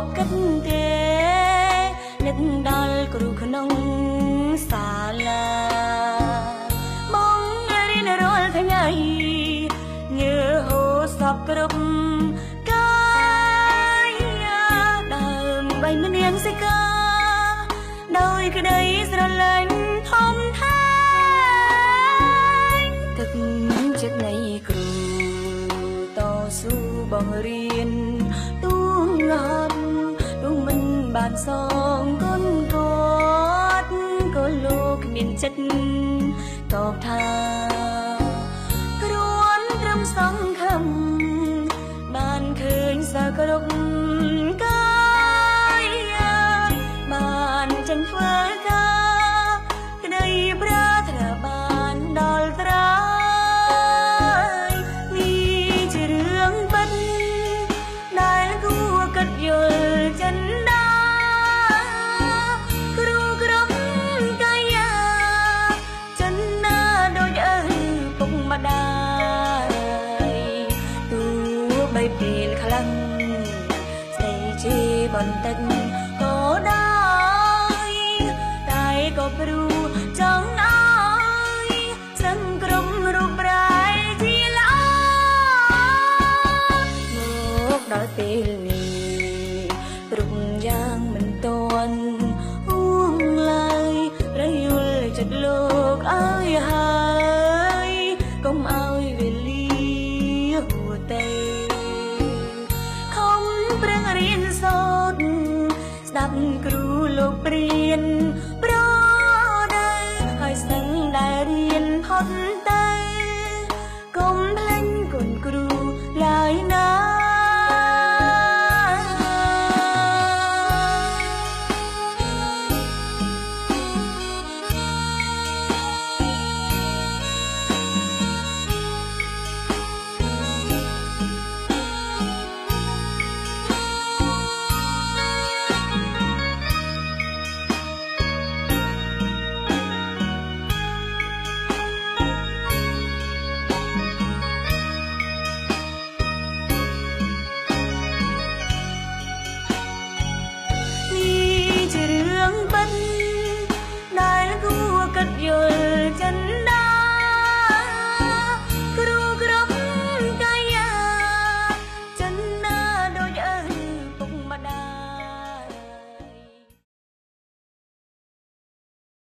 ប់គិតទេនឹកដល់គ្រូក្នុងសាលាបងរៀនរាល់ថ្ងៃញើហូរសពគ្រប់កាយដើម្បីមនាងសិកាដោយក្តីស្រឡាញ់ធំថែទឹកចិត្តនៃគ្រូតស៊ូបង្រៀនទូងាប់ទូមិនបានសងគុណគាត់ក៏លោកគ្មានចិត្តតបថាគ្រួនត្រឹមសង្ឃឹមបានឃើញសគ្រប់កាយបានចេញធ្វើការក្តីប្រាថ្នាបានដល់ត្រាយនេះជារឿងពិតដែលគួរគិតយល់ចិនដាគ្រូគ្រប់កាយាចិនណាដូចឪពុកម្ដាយទោះបីពេលខ្លាំងស្ដីជេរបន្តិចក៏ដែរតែក៏ព្រួចង់ឲ្យសឹងក្រុមរូបរាយជាល្អមកដល់ពេលនេះគ្រប់យ៉ាងមិនទាន់ហួងឡើយរយល់ចិត្តលោកឲ្យហើយកុំឲ្យវេលាហួសទៅខំប្រឹងរៀនសូត្រស្ដាប់គ្រូលោកព្រៀន